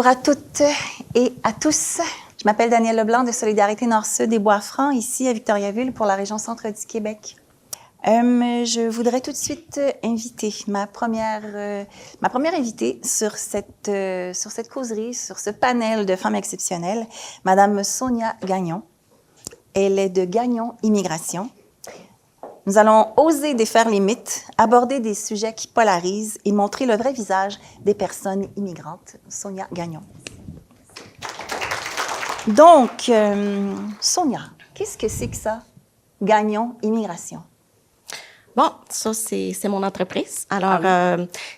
Bonjour à toutes et à tous. Je m'appelle Danielle Leblanc de Solidarité Nord-Sud des Bois-Francs, ici à Victoriaville pour la région centre du Québec. Je voudrais tout de suite inviter ma première invitée sur cette causerie, sur ce panel de femmes exceptionnelles, Madame Sonia Gagnon. Elle est de Gagnon Immigration. Nous allons oser défaire les mythes, aborder des sujets qui polarisent et montrer le vrai visage des personnes immigrantes. Sonia Gagnon. Donc, Sonia, qu'est-ce que c'est que ça, Gagnon Immigration? Bon, ça, c'est mon entreprise. Alors,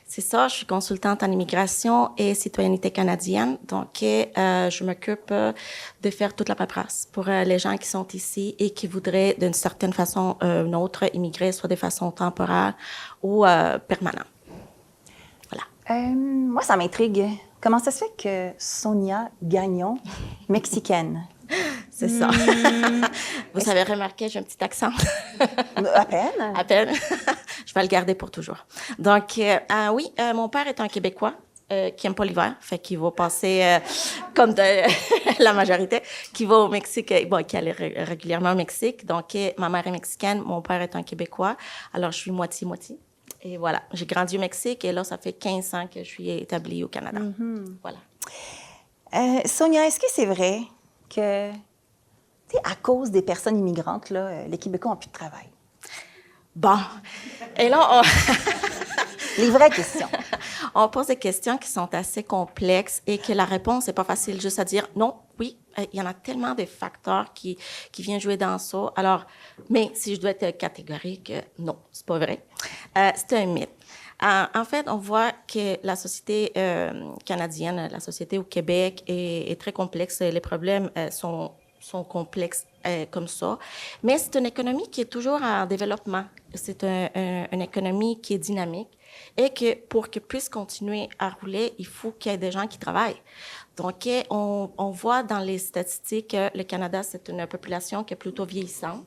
c'est ça, je suis consultante en immigration et citoyenneté canadienne. Donc, je m'occupe de faire toute la paperasse pour les gens qui sont ici et qui voudraient, d'une certaine façon ou une autre, immigrer, soit de façon temporaire ou permanente. Voilà. Moi, ça m'intrigue. Comment ça se fait que Sonia Gagnon, mexicaine? C'est ça. Vous avez remarqué, j'ai un petit accent. À peine. À peine. Je vais le garder pour toujours. Donc, oui, mon père est un Québécois qui aime pas l'hiver, fait qu'il va passer, comme la majorité, qui va au Mexique, bon, qui allait régulièrement au Mexique. Donc, ma mère est mexicaine, mon père est un Québécois. Alors, je suis moitié-moitié. Et voilà, j'ai grandi au Mexique et là, ça fait 15 ans que je suis établie au Canada. Mm-hmm. Voilà. Sonia, est-ce que c'est vrai que, tu sais, à cause des personnes immigrantes, là, les Québécois n'ont plus de travail? Bon. Et là, les vraies questions. On pose des questions qui sont assez complexes et que la réponse n'est pas facile juste à dire non, oui. Il y en a tellement de facteurs qui viennent jouer dans ça. Alors, mais si je dois être catégorique, non, c'est pas vrai. C'est un mythe. En fait, on voit que la société canadienne, la société au Québec est très complexe. Les problèmes sont complexes comme ça. Mais c'est une économie qui est toujours en développement. C'est une économie qui est dynamique et que pour qu'elle puisse continuer à rouler, il faut qu'il y ait des gens qui travaillent. Donc, on voit dans les statistiques que le Canada, c'est une population qui est plutôt vieillissante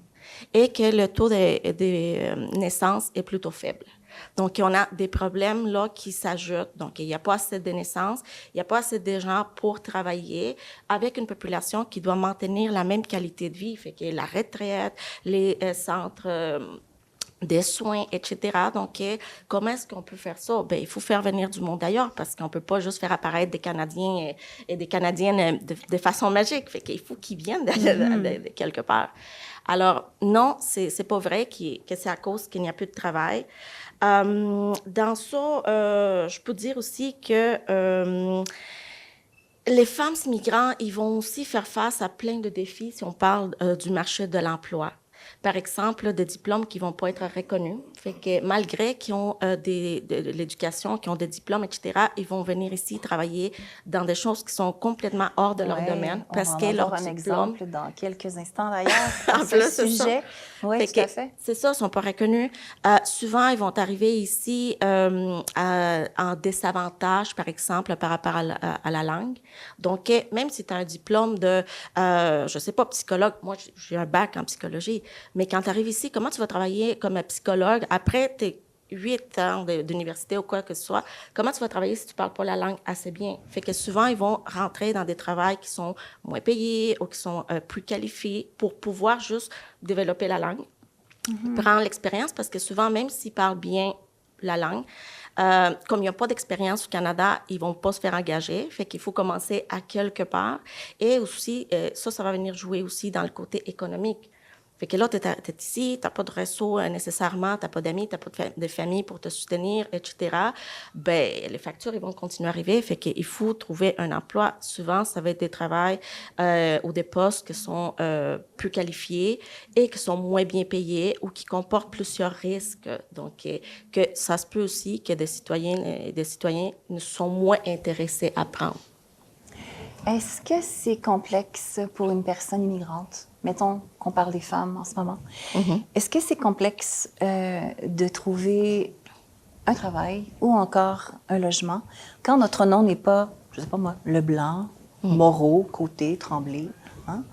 et que le taux de naissance est plutôt faible. Donc, on a des problèmes là qui s'ajoutent. Donc, il n'y a pas assez de naissances, il n'y a pas assez de gens pour travailler avec une population qui doit maintenir la même qualité de vie. Fait que la retraite, les centres des soins, etc. Donc, comment est-ce qu'on peut faire ça? Ben, il faut faire venir du monde d'ailleurs parce qu'on peut pas juste faire apparaître des Canadiens et des Canadiennes de façon magique. Fait qu'il faut qu'ils viennent de quelque part. Alors, non, c'est pas vrai que c'est à cause qu'il n'y a plus de travail. Dans ça, je peux dire aussi que les femmes immigrants, ils vont aussi faire face à plein de défis si on parle du marché de l'emploi. Par exemple, des diplômes qui vont pas être reconnus. Fait que malgré qu'ils ont de l'éducation, qu'ils ont des diplômes, etc., ils vont venir ici travailler dans des choses qui sont complètement hors de leur domaine. Parce que leur un exemple dans quelques instants, d'ailleurs, en plus, ce sujet. Oui, tout à fait. C'est ça, ils sont pas reconnus. Souvent, ils vont arriver ici en désavantage, par exemple, par rapport à la langue. Donc, même si tu as un diplôme de, je sais pas, psychologue, moi, j'ai un bac en psychologie, mais quand tu arrives ici, comment tu vas travailler comme psychologue après tes 8 ans d'université ou quoi que ce soit? Comment tu vas travailler si tu parles pas la langue assez bien? Fait que souvent, ils vont rentrer dans des travails qui sont moins payés ou qui sont plus qualifiés pour pouvoir juste développer la langue, prendre l'expérience, parce que souvent, même s'ils parlent bien la langue, comme il n'y a pas d'expérience au Canada, ils vont pas se faire engager. Fait qu'il faut commencer à quelque part. Et aussi, ça va venir jouer aussi dans le côté économique. Fait que là, t'es ici, t'as pas de réseau nécessairement, t'as pas d'amis, t'as pas de famille pour te soutenir, etc. Ben, les factures, ils vont continuer à arriver. Fait qu'il faut trouver un emploi. Souvent, ça va être des travails ou des postes qui sont plus qualifiés et qui sont moins bien payés ou qui comportent plusieurs risques. Donc, que ça se peut aussi que des citoyennes et des citoyens ne sont moins intéressés à prendre. Est-ce que c'est complexe pour une personne immigrante? Mettons qu'on parle des femmes en ce moment. Mm-hmm. Est-ce que c'est complexe de trouver un travail ou encore un logement quand notre nom n'est pas, je sais pas moi, Leblanc, Moreau, Côté, Tremblay, hein,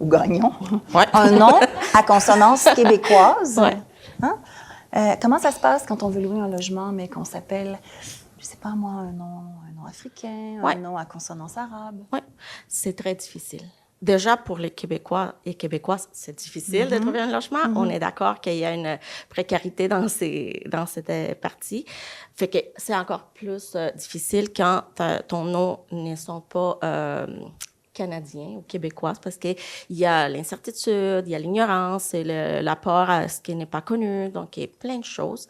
ou Gagnon? Ouais. Un nom à consonance québécoise. Ouais. Hein? Comment ça se passe quand on veut louer un logement mais qu'on s'appelle je sais pas moi, un nom africain, Ouais. un nom à consonance arabe. Oui, c'est très difficile. Déjà, pour les Québécois et Québécoises, c'est difficile de trouver un logement. On est d'accord qu'il y a une précarité dans cette partie. Fait que c'est encore plus difficile quand ton nom ne sont pas canadiens ou québécois, parce qu'il y a l'incertitude, il y a l'ignorance, et l'apport à ce qui n'est pas connu, donc il y a plein de choses.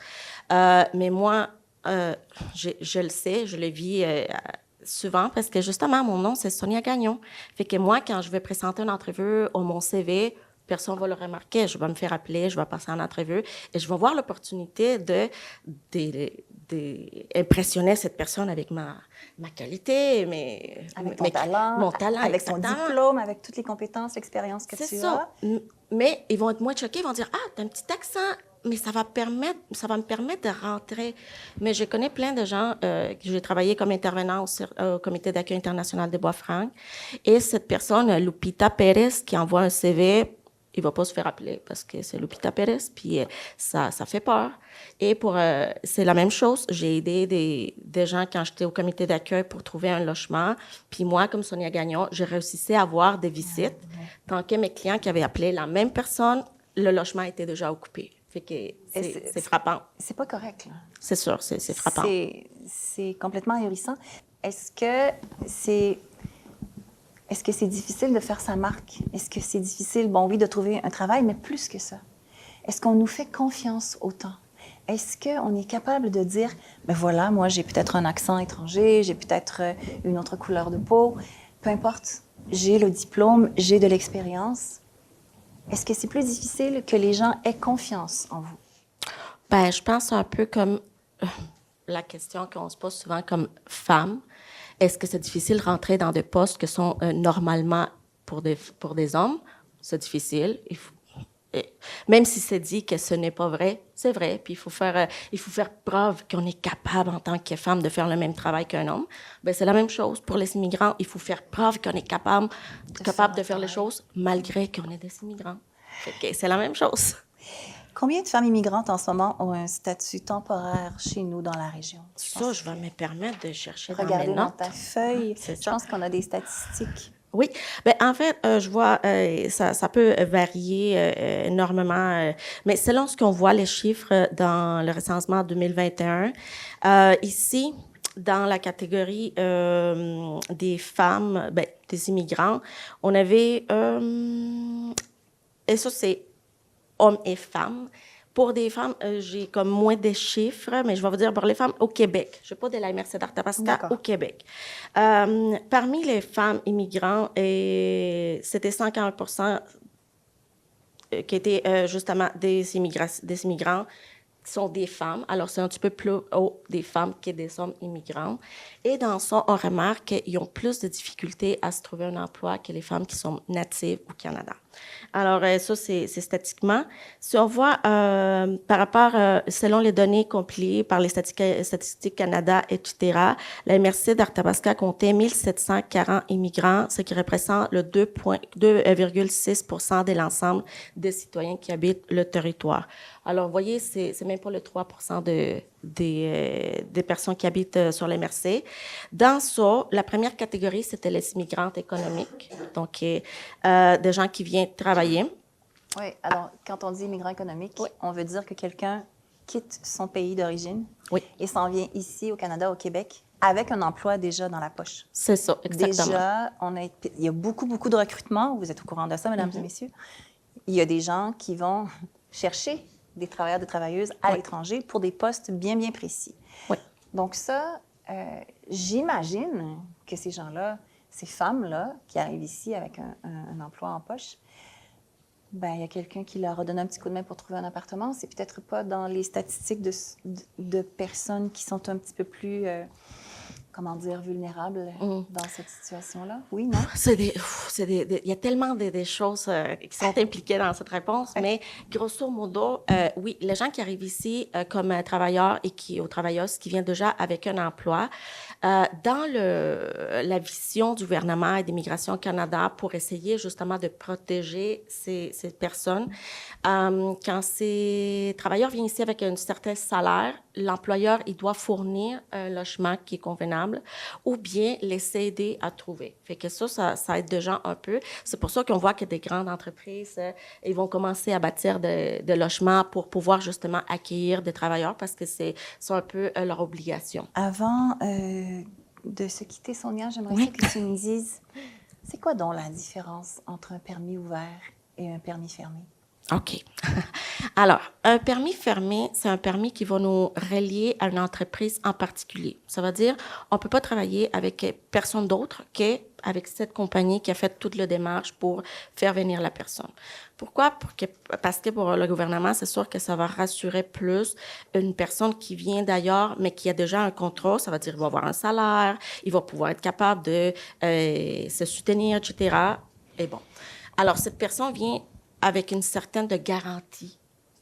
Mais moi, je le sais, je le vis souvent parce que justement, mon nom, c'est Sonia Gagnon. Fait que moi, quand je vais présenter une entrevue ou mon CV, personne ne va le remarquer. Je vais me faire appeler, je vais passer en entrevue et je vais voir l'opportunité d'impressionner cette personne avec ma qualité, Avec ton talent, mon talent, avec ton exactement. diplôme, avec toutes les compétences, l'expérience que C'est tu ça. as. Mais ils vont être moins choqués, ils vont dire, ah, t'as un petit accent, mais ça va me permettre de rentrer. Mais je connais plein de gens, j'ai travaillé comme intervenant au Comité d'accueil international des Bois-Francs, et cette personne, Lupita Pérez, qui envoie un CV, il va pas se faire appeler parce que c'est Lupita Pérez, puis ça fait peur. Et c'est la même chose. J'ai aidé des gens quand j'étais au comité d'accueil pour trouver un logement. Puis moi, comme Sonia Gagnon, je réussissais à avoir des visites. Tant que mes clients qui avaient appelé la même personne, le logement était déjà occupé. Fait que c'est frappant. C'est pas correct, là. C'est sûr, c'est frappant. C'est complètement ahurissant. Est-ce que c'est difficile de faire sa marque? Est-ce que c'est difficile, bon, oui, de trouver un travail, mais plus que ça? Est-ce qu'on nous fait confiance autant? Est-ce qu'on est capable de dire, ben voilà, moi, j'ai peut-être un accent étranger, j'ai peut-être une autre couleur de peau, peu importe, j'ai le diplôme, j'ai de l'expérience. Est-ce que c'est plus difficile que les gens aient confiance en vous? Ben, je pense un peu comme la question qu'on se pose souvent comme femme. Est-ce que c'est difficile de rentrer dans des postes qui sont normalement pour des hommes? C'est difficile. Même si c'est dit que ce n'est pas vrai, c'est vrai. Puis il faut faire preuve qu'on est capable en tant que femme de faire le même travail qu'un homme. Ben c'est la même chose pour les immigrants. Il faut faire preuve qu'on est capable de faire les choses malgré qu'on est des immigrants. Fait que c'est la même chose. Combien de femmes immigrantes en ce moment ont un statut temporaire chez nous dans la région? Ça, je vais me permettre de chercher Regardez dans mes dans notes. ta feuille. C'est Je ça. pense qu'on a des statistiques. Oui, ben en fait, je vois, ça peut varier énormément, mais selon ce qu'on voit, les chiffres dans le recensement 2021, ici, dans la catégorie des femmes, ben, des immigrants, on avait, et ça c'est hommes et femmes. Pour des femmes, j'ai comme moins de chiffres, mais je vais vous dire pour les femmes au Québec. Je ne vais pas de la MRC d'Arthabaska au Québec. Parmi les femmes immigrantes, c'était 140% qui étaient justement des immigrants qui sont des femmes. Alors, c'est un petit peu plus haut des femmes que des hommes immigrants. Et dans ça, on remarque qu'ils ont plus de difficultés à se trouver un emploi que les femmes qui sont natives au Canada. Alors, ça, c'est statistiquement. Si on voit par rapport, selon les données compilées par les Statistiques Canada, etc., la MRC d'Arthabaska comptait 1740 immigrants, ce qui représente le 2,6% de l'ensemble des citoyens qui habitent le territoire. Alors, vous voyez, c'est même pas le 3% des personnes qui habitent sur les MRC. Dans ça, la première catégorie, c'était les immigrantes économiques, donc des gens qui viennent travailler. Oui, alors quand on dit immigrant économique, on veut dire que quelqu'un quitte son pays d'origine et s'en vient ici au Canada, au Québec, avec un emploi déjà dans la poche. C'est ça, exactement. Déjà, il y a beaucoup de recrutement. Vous êtes au courant de ça, mesdames et messieurs. Il y a des gens qui vont chercher des travailleurs, des travailleuses à l'étranger pour des postes bien précis. Oui. Donc ça, j'imagine que ces gens-là, ces femmes-là, qui arrivent ici avec un emploi en poche, ben il y a quelqu'un qui leur a donné un petit coup de main pour trouver un appartement. C'est peut-être pas dans les statistiques de personnes qui sont un petit peu plus, comment dire, vulnérables dans cette situation-là. Oui, non? Il y a tellement de choses qui sont impliquées dans cette réponse, mais grosso modo, oui, les gens qui arrivent ici comme travailleurs ou travailleuses qui viennent déjà avec un emploi, dans la vision du gouvernement et d'Immigration Canada pour essayer justement de protéger ces personnes, quand ces travailleurs viennent ici avec un certain salaire, l'employeur, il doit fournir un logement qui est convenable ou bien les aider à trouver. Fait que ça aide déjà un peu. C'est pour ça qu'on voit que des grandes entreprises, ils vont commencer à bâtir de logements pour pouvoir justement accueillir des travailleurs parce que c'est un peu leur obligation. Avant de se quitter, Sonia, j'aimerais ça que tu me dises, c'est quoi donc la différence entre un permis ouvert et un permis fermé? OK. Alors, un permis fermé, c'est un permis qui va nous relier à une entreprise en particulier. Ça veut dire, on ne peut pas travailler avec personne d'autre qu'avec cette compagnie qui a fait toute la démarche pour faire venir la personne. Pourquoi? Parce que pour le gouvernement, c'est sûr que ça va rassurer plus une personne qui vient d'ailleurs, mais qui a déjà un contrat. Ça veut dire qu'il va avoir un salaire, il va pouvoir être capable de se soutenir, etc. Et bon. Alors, cette personne vient avec une certaine de garantie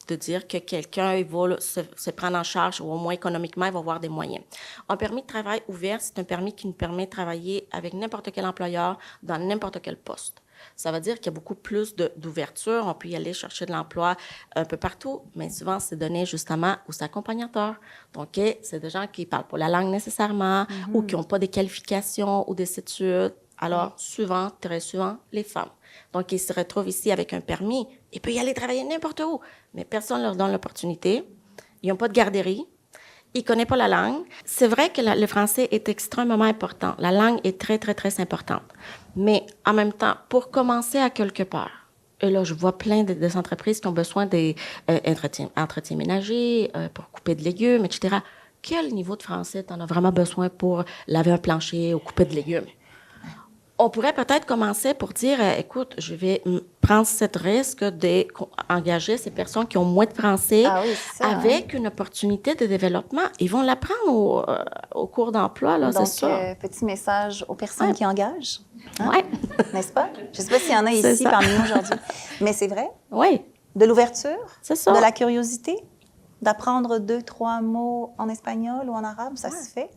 de dire que quelqu'un va se prendre en charge, ou au moins économiquement, il va avoir des moyens. Un permis de travail ouvert, c'est un permis qui nous permet de travailler avec n'importe quel employeur dans n'importe quel poste. Ça veut dire qu'il y a beaucoup plus d'ouverture. On peut y aller chercher de l'emploi un peu partout, mais souvent, c'est donné justement aux accompagnateurs. Donc, c'est des gens qui ne parlent pas la langue nécessairement ou qui n'ont pas des qualifications ou des études. Alors, souvent, très souvent, les femmes. Donc, ils se retrouvent ici avec un permis. Ils peuvent y aller travailler n'importe où, mais personne ne leur donne l'opportunité. Ils n'ont pas de garderie. Ils ne connaissent pas la langue. C'est vrai que le français est extrêmement important. La langue est très, très, très importante. Mais en même temps, pour commencer à quelque part, et là, je vois plein des entreprises qui ont besoin d'entretien ménager, pour couper de légumes, etc. Quel niveau de français tu en as vraiment besoin pour laver un plancher ou couper de légumes? On pourrait peut-être commencer pour dire, écoute, je vais prendre ce risque d'engager ces personnes qui ont moins de français avec une opportunité de développement. Ils vont l'apprendre au cours d'emploi, là, c'est sûr. Donc, petit message aux personnes qui engagent. Hein? Oui. N'est-ce pas? Je ne sais pas s'il y en a ici parmi nous aujourd'hui. Mais c'est vrai. Oui. De l'ouverture, c'est ça. De la curiosité, d'apprendre 2-3 mots en espagnol ou en arabe, ça se fait.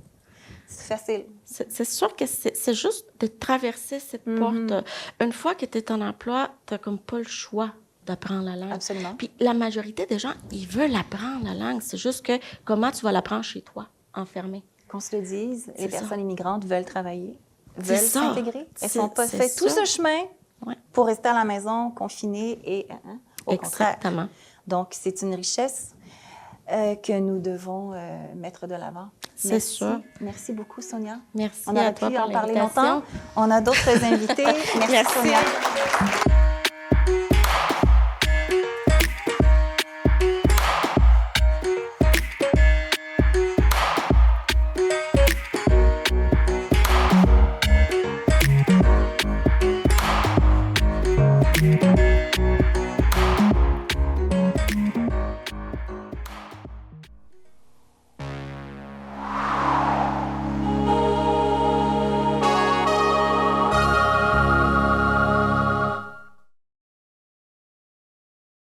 C'est facile. C'est sûr que c'est juste de traverser cette porte. Une fois que tu es en emploi, tu n'as comme pas le choix d'apprendre la langue. Absolument. Puis la majorité des gens, ils veulent apprendre la langue. C'est juste que comment tu vas l'apprendre chez toi, enfermé. Qu'on se le dise, les personnes immigrantes veulent travailler, veulent ça. s'intégrer. Elles ne sont pas fait tout ce chemin pour rester à la maison, confinées et au contraire. Exactement. Donc, c'est une richesse que nous devons mettre de l'avant. C'est sûr. Merci beaucoup, Sonia. Merci On aurait à toi pu pour en parler l'invitation. longtemps. On a d'autres invités. Merci, Sonia.